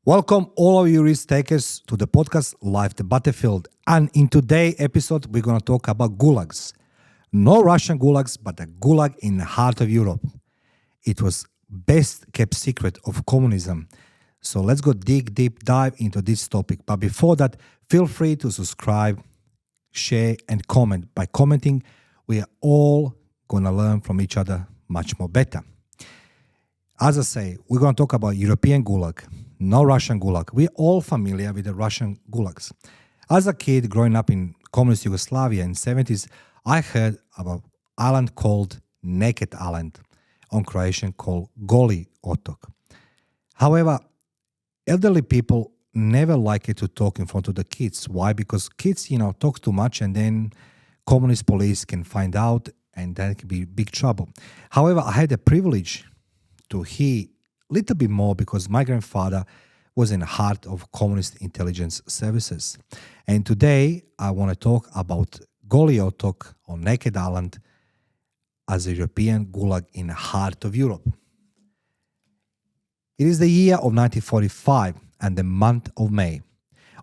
Welcome all of you risk takers to the podcast Live the Battlefield. And in today's episode, we're going to talk about gulags. No Russian gulags, but a gulag in the heart of Europe. It was best kept secret of communism. So let's go deep dive into this topic. But before that, feel free to subscribe, share, and comment. By commenting, we are all going to learn from each other much more better. As I say, we're going to talk about European gulag, no Russian gulag. We're all familiar with the Russian gulags. As a kid growing up in communist Yugoslavia in the 70s, I heard about an island called Naked Island, on Croatian called Goli, Otok. However, elderly people never like it to talk in front of the kids. Why? Because kids, talk too much and then communist police can find out and that can be big trouble. However, I had the privilege to hear a little bit more because my grandfather was in the heart of communist intelligence services. And today I want to talk about Goli Otok on Naked Island as a European gulag in the heart of Europe. It is the year of 1945 and the month of May.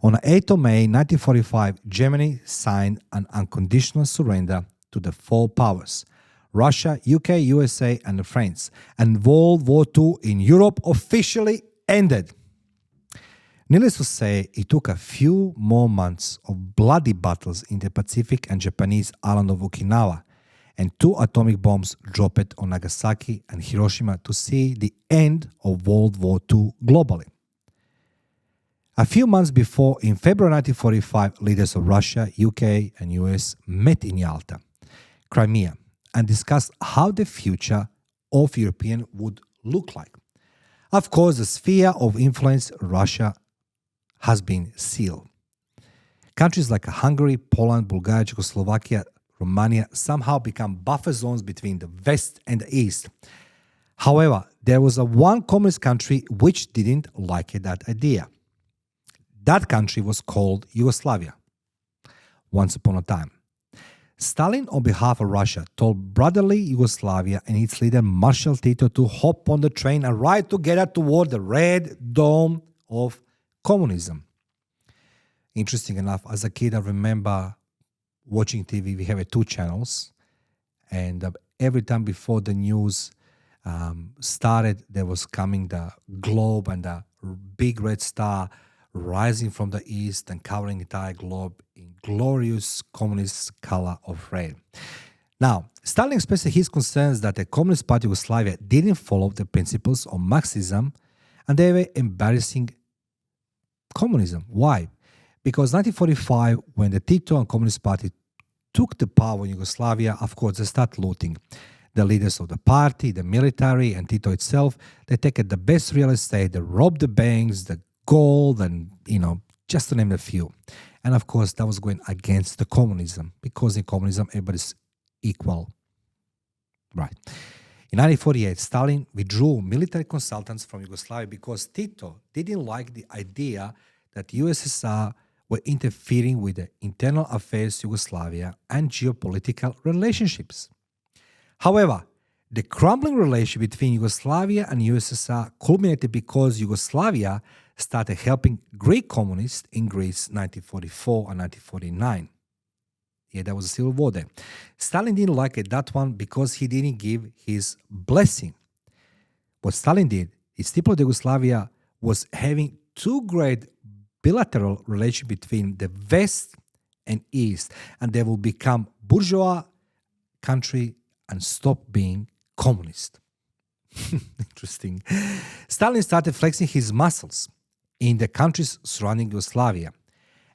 On the 8th of May 1945, Germany signed an unconditional surrender to the four powers: Russia, UK, USA, and France, and World War II in Europe officially ended. Needless to say, it took a few more months of bloody battles in the Pacific and Japanese island of Okinawa, and 2 atomic bombs dropped on Nagasaki and Hiroshima to see the end of World War II globally. A few months before, in February 1945, leaders of Russia, UK, and US met in Yalta, Crimea, and discussed how the future of European would look like. Of course, the sphere of influence Russia has been sealed. Countries like Hungary, Poland, Bulgaria, Czechoslovakia, Romania somehow become buffer zones between the West and the East. However, there was one communist country which didn't like that idea. That country was called Yugoslavia, once upon a time. Stalin, on behalf of Russia, told brotherly Yugoslavia and its leader Marshal Tito to hop on the train and ride together toward the red dome of communism. Interesting enough, as a kid, I remember watching TV. We have 2 channels, and every time before the news started, there was coming the globe and the big red star rising from the east and covering the entire globe in glorious communist color of red. Now, Stalin expressed his concerns that the Communist Party of Yugoslavia didn't follow the principles of Marxism and they were embarrassing communism. Why? Because 1945, when the Tito and Communist Party took the power in Yugoslavia, of course, they start looting. The leaders of the party, the military, and Tito itself, they take the best real estate, they rob the banks, the gold, and, just to name a few. And of course, that was going against the communism, because in communism, everybody's equal. Right. In 1948, Stalin withdrew military consultants from Yugoslavia because Tito didn't like the idea that USSR were interfering with the internal affairs of Yugoslavia and geopolitical relationships. However, the crumbling relationship between Yugoslavia and USSR culminated because Yugoslavia started helping Greek communists in Greece 1944 and 1949. Yeah, there was a civil war there. Stalin didn't like that one because he didn't give his blessing. What Stalin did is people of Yugoslavia was having 2 great bilateral relations between the West and East, and they will become bourgeois country and stop being communist. Interesting. Stalin started flexing his muscles in the countries surrounding Yugoslavia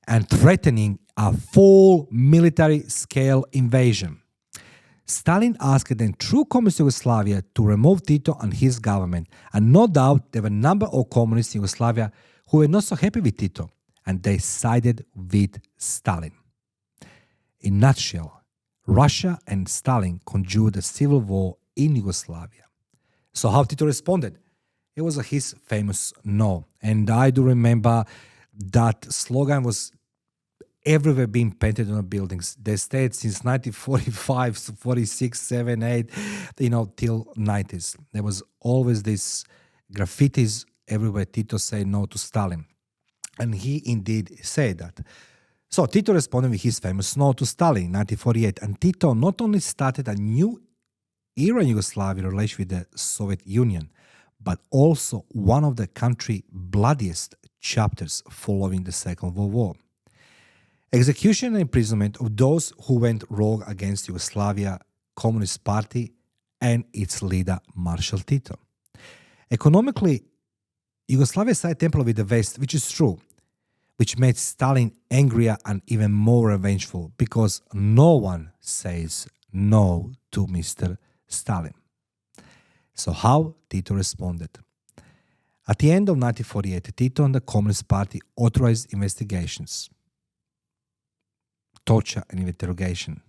and threatening a full military-scale invasion. Stalin asked the true communist Yugoslavia to remove Tito and his government, and no doubt there were a number of communists in Yugoslavia who were not so happy with Tito, and they sided with Stalin. In a nutshell, Russia and Stalin conjured a civil war in Yugoslavia. So how Tito responded? It was his famous no. And I do remember that slogan was everywhere being painted on the buildings. They stayed since 1945, 46, 7, 8, till 90s. There was always this graffitis everywhere Tito said no to Stalin. And he indeed said that. So Tito responded with his famous no to Stalin in 1948. And Tito not only started a new era in Yugoslavia in relation with the Soviet Union, but also one of the country's bloodiest chapters following the Second World War. Execution and imprisonment of those who went rogue against Yugoslavia Communist Party and its leader Marshal Tito. Economically, Yugoslavia sided temporarily with the West, which is true, which made Stalin angrier and even more revengeful because no one says no to Mr. Stalin. So how Tito responded? At the end of 1948, Tito and the Communist Party authorized investigations, torture and interrogation,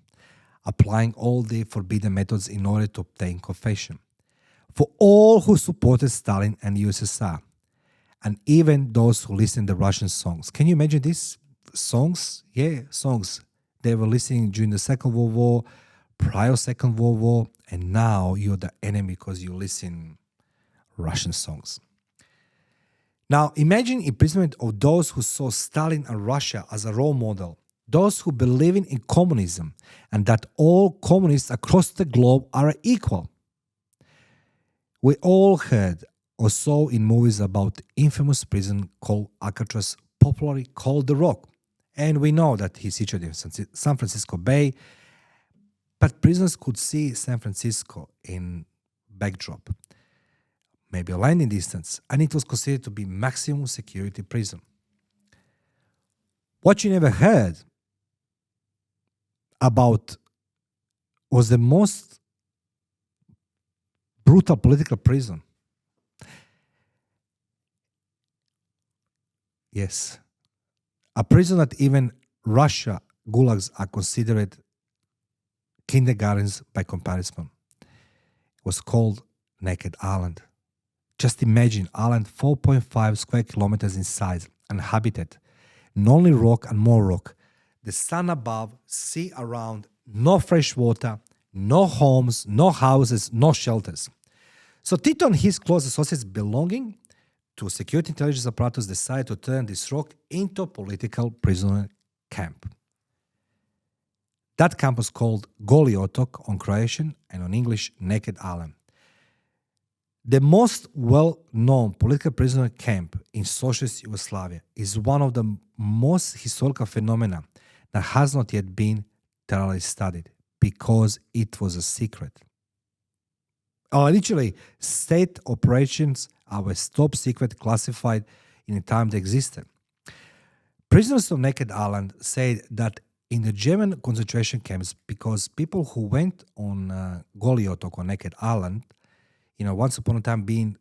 applying all the forbidden methods in order to obtain confession for all who supported Stalin and the USSR, and even those who listened to Russian songs. Can you imagine these songs? Yeah, songs. They were listening during the Second World War, prior Second World War, and now you're the enemy because you listen Russian songs. Now, imagine imprisonment of those who saw Stalin and Russia as a role model, those who believe in communism and that all communists across the globe are equal. We all heard or saw in movies about the infamous prison called Alcatraz, popularly called The Rock. And we know that he's situated in San Francisco Bay, but prisoners could see San Francisco in backdrop, maybe a landing distance, and it was considered to be maximum security prison. What you never heard about was the most brutal political prison. Yes, a prison that even Russia gulags are considered kindergartens by comparison. It was called Naked Island. Just imagine island 4.5 square kilometers in size and habitat, only rock and more rock, the sun above, sea around, no fresh water, no homes, no houses, no shelters. So Tito and his close associates belonging to security intelligence apparatus decided to turn this rock into a political prisoner camp. That camp was called Goli Otok on Croatian and on English Naked Island. The most well-known political prisoner camp in socialist Yugoslavia is one of the most historical phenomena that has not yet been thoroughly studied because it was a secret. Literally, state operations are top secret classified in the time they existed. Prisoners of Naked Island said that in the German concentration camps, because people who went on Goli Otok on Naked Island, once upon a time being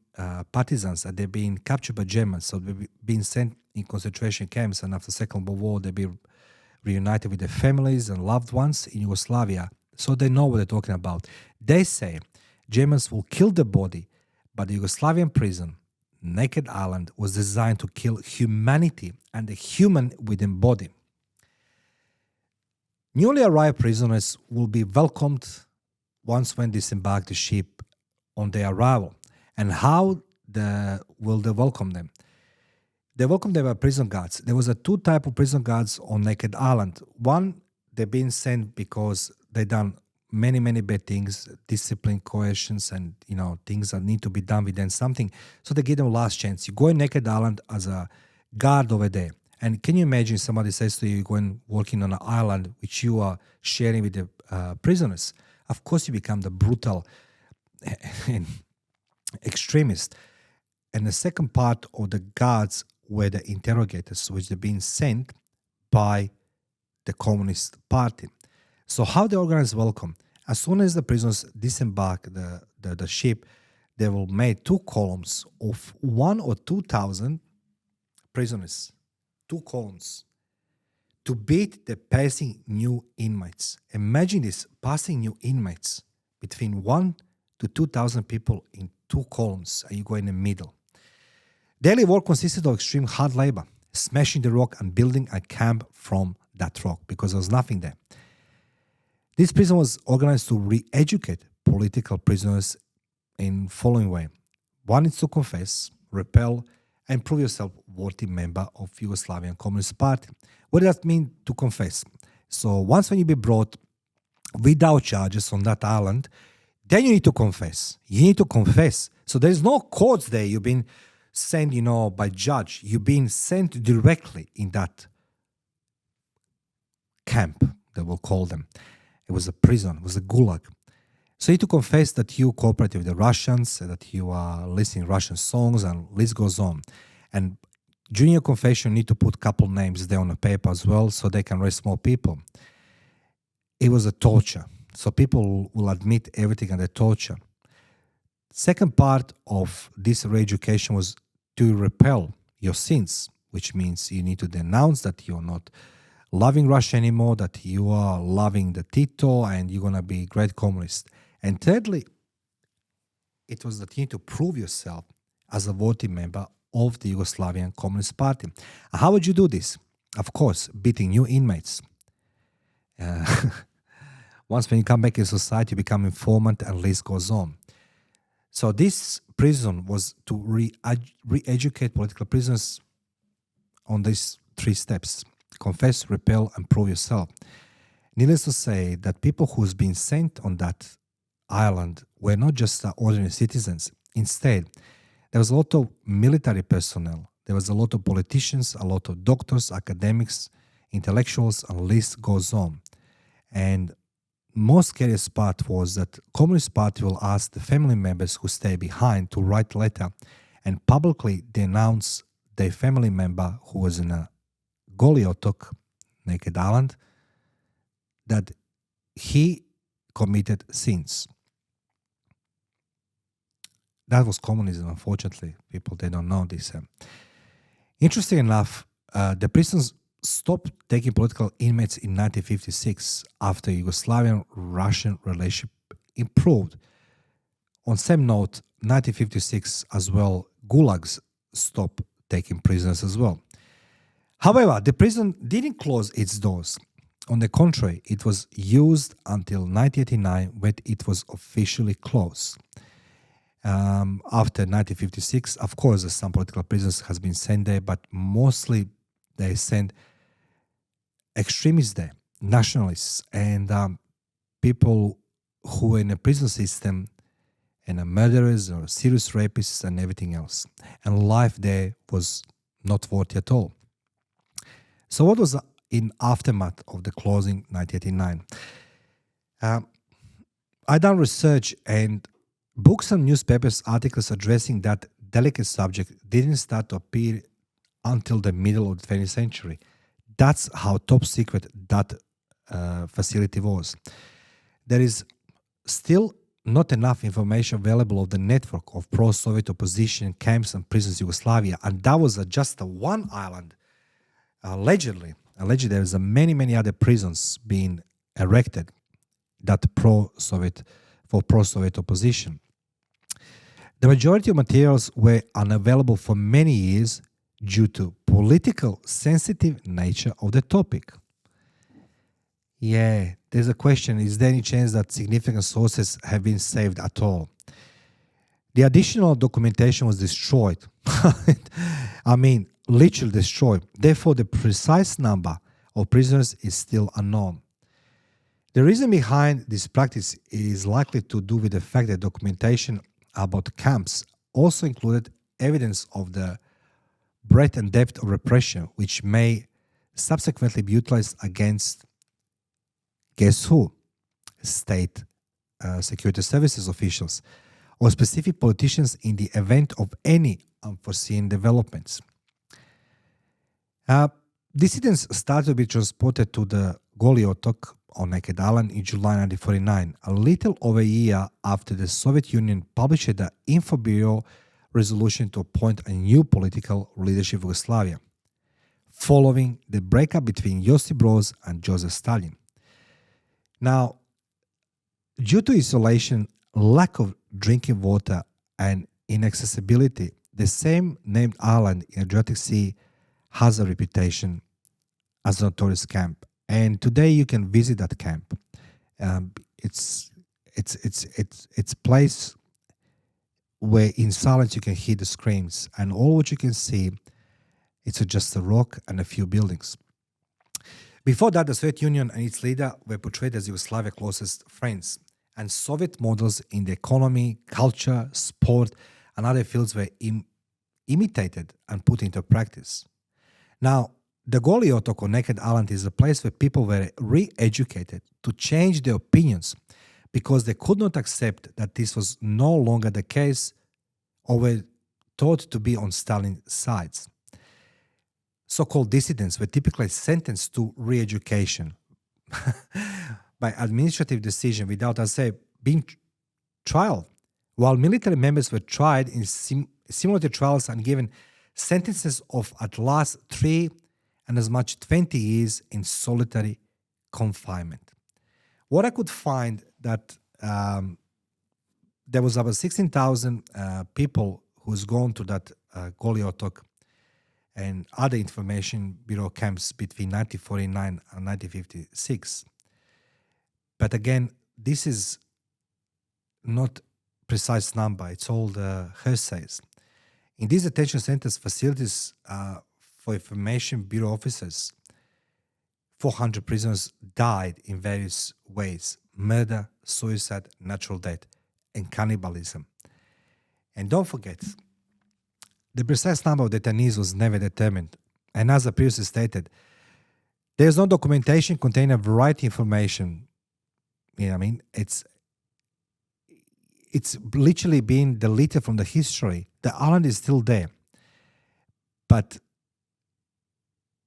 partisans, and they've been captured by Germans, so they've been sent in concentration camps, and after Second World War, they've been reunited with their families and loved ones in Yugoslavia, so they know what they're talking about. They say Germans will kill the body, but the Yugoslavian prison, Naked Island, was designed to kill humanity and the human within body. Newly arrived prisoners will be welcomed once when disembark the ship on their arrival. And how will they welcome them? They welcome them by prison guards. There was two types of prison guards on Naked Island. One, they've been sent because they done many bad things, discipline, coercions, and things that need to be done with them something. So they give them a last chance. You go in Naked Island as a guard over there. And can you imagine somebody says to you, you're going working on an island which you are sharing with the prisoners? Of course, you become the brutal extremist. And the second part of the guards were the interrogators, which they're being sent by the Communist Party. So how they organize welcome? As soon as the prisoners disembark the ship, they will make two columns of 1,000 or 2,000 prisoners. Two columns to beat the passing new inmates. Imagine this, passing new inmates between 1,000 to 2,000 people in two columns, and you go in the middle. Daily work consisted of extreme hard labor, smashing the rock and building a camp from that rock because there was nothing there. This prison was organized to re-educate political prisoners in following way. One is to confess, repel, and prove yourself worthy member of Yugoslavian Communist Party. What does that mean to confess? So once when you be brought without charges on that island, then you need to confess. You need to confess. So there's no courts there. You've been sent, by judge. You've been sent directly in that camp, they will call them. It was a prison. It was a gulag. So you need to confess that you cooperate with the Russians, that you are listening Russian songs, and list goes on. And during your confession, you need to put a couple names there on the paper as well so they can arrest more people. It was a torture. So people will admit everything under torture. Second part of this re-education was to repel your sins, which means you need to denounce that you're not loving Russia anymore, that you are loving the Tito and you're going to be a great communist. And thirdly, it was that you need to prove yourself as a voting member of the Yugoslavian Communist Party. How would you do this? Of course, beating new inmates. Once when you come back in society, you become informant and list goes on. So this prison was to re-educate political prisoners on these 3 steps: confess, repel, and prove yourself. Needless to say that people who's been sent on that island were not just ordinary citizens. Instead, there was a lot of military personnel. There was a lot of politicians, a lot of doctors, academics, intellectuals, and list goes on. And most scariest part was that Communist Party will ask the family members who stay behind to write a letter and publicly denounce their family member who was in a Goli Otok, naked island, that he committed sins. That was communism, unfortunately. People, they don't know this. Interesting enough, the prisons stopped taking political inmates in 1956 after Yugoslavian-Russian relationship improved. On same note, 1956 as well, gulags stopped taking prisoners as well. However, the prison didn't close its doors. On the contrary, it was used until 1989 when it was officially closed. After 1956, of course, some political prisoners has been sent there, but mostly they sent extremists there, nationalists, and people who were in the prison system, and murderers or serious rapists and everything else. And life there was not worthy at all. So what was in aftermath of the closing 1989? I done research, and books and newspapers articles addressing that delicate subject didn't start to appear until the middle of the 20th century. That's how top secret that facility was. There is still not enough information available of the network of pro-Soviet opposition camps and prisons in Yugoslavia, and that was just one island. Allegedly, there is many other prisons being erected that for pro-Soviet opposition. The majority of materials were unavailable for many years due to political sensitive nature of the topic. Yeah, there's a question, is there any chance that significant sources have been saved at all? The additional documentation was destroyed. I mean, literally destroyed. Therefore, the precise number of prisoners is still unknown. The reason behind this practice is likely to do with the fact that documentation about camps also included evidence of the breadth and depth of repression, which may subsequently be utilized against, guess who? State security services officials or specific politicians in the event of any unforeseen developments. Dissidents started to be transported to the Goli Otok on Naked Island in July 1949, a little over a year after the Soviet Union published the Info Bureau resolution to appoint a new political leadership of Yugoslavia, following the breakup between Josip Broz and Joseph Stalin. Now, due to isolation, lack of drinking water, and inaccessibility, the same named island in Adriatic Sea has a reputation as a notorious camp. And today you can visit that camp. It's place where in silence you can hear the screams, and all what you can see, it's just a rock and a few buildings. Before that, the Soviet Union and its leader were portrayed as Yugoslavia's closest friends, and Soviet models in the economy, culture, sport, and other fields were imitated and put into practice. Now, the Goli Otok or Naked Island is a place where people were re-educated to change their opinions because they could not accept that this was no longer the case or were thought to be on Stalin's sides. So-called dissidents were typically sentenced to re-education by administrative decision without, as I say, being trial, while military members were tried in simulated trials and given sentences of at last 3 and as much 20 years in solitary confinement. What I could find that there was about 16,000 people who's gone to that Goli Otok and other information bureau camps between 1949 and 1956. But again, this is not precise number. It's all the hearsays. In these detention centers, facilities for information bureau officers, 400 prisoners died in various ways: murder, suicide, natural death, and cannibalism. And don't forget, the precise number of detainees was never determined. And as I previously stated, there's no documentation containing a variety of information. You know what I mean? It's literally been deleted from the history. The island is still there, but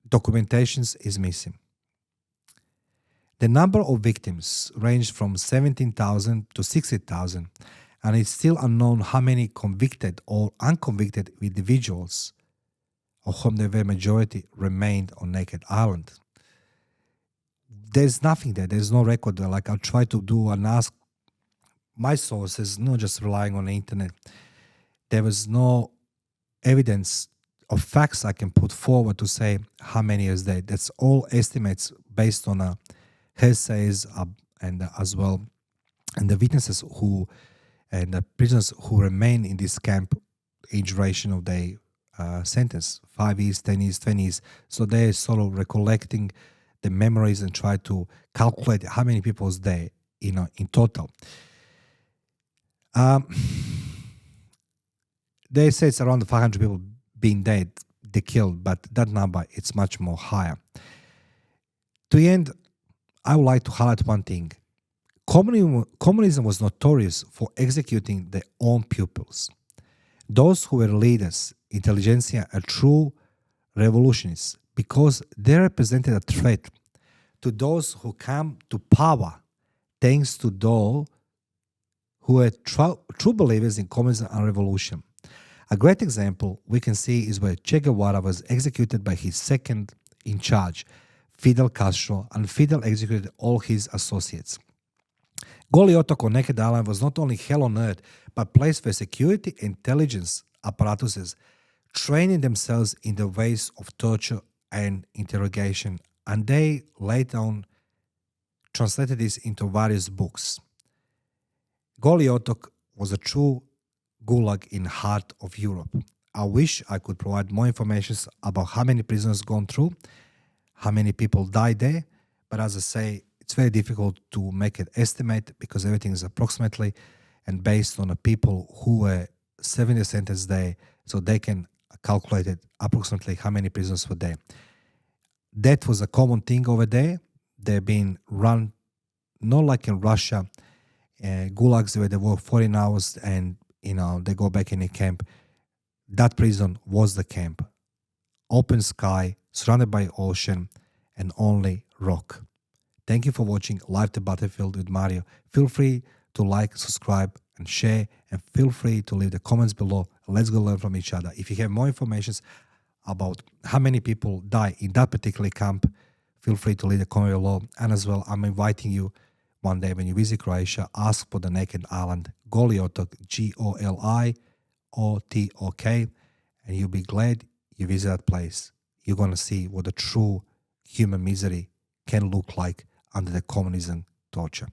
documentations is missing. The number of victims ranged from 17,000 to 60,000, and it's still unknown how many convicted or unconvicted individuals, of whom the very majority remained on Naked Island. There's nothing there. There's no record there. Like I'll try to do and ask my sources, not just relying on the internet. There was no evidence of facts I can put forward to say how many is there. That's all estimates based on hearsays and as well, and the witnesses who and the prisoners who remain in this camp in duration of their sentence, 5 years, 10 years, 20 years. So they're sort of recollecting the memories and try to calculate how many people is there, in total. They say it's around 500 people being dead, they killed, but that number it's much more higher. To the end, I would like to highlight one thing. Communism was notorious for executing their own pupils. Those who were leaders, intelligentsia, are true revolutionists because they represented a threat to those who come to power thanks to those who are true believers in communism and revolution. A great example we can see is where Che Guevara was executed by his second in charge, Fidel Castro, and Fidel executed all his associates. Goli Otok or Naked Island was not only hell on earth, but a place where security intelligence apparatuses training themselves in the ways of torture and interrogation, and they later on translated this into various books. Goli Otok was a true Gulag in the heart of Europe. I wish I could provide more information about how many prisoners gone through, how many people died there, but as I say, it's very difficult to make an estimate because everything is approximately and based on the people who were serving the sentence there, so they can calculate it approximately how many prisoners were there. That was a common thing over there. They're being run not like in Russia, gulags where they work 14 hours and they go back in a camp. That prison was the camp. Open sky, surrounded by ocean, and only rock. Thank you for watching Live to Battlefield with Mario. Feel free to like, subscribe, and share, and feel free to leave the comments below. Let's go learn from each other. If you have more information about how many people die in that particular camp, feel free to leave the comment below. And as well, I'm inviting you one day when you visit Croatia, ask for the Naked Island, Goli Otok, Goliotok, and you'll be glad you visit that place. You're going to see what the true human misery can look like under the communism torture.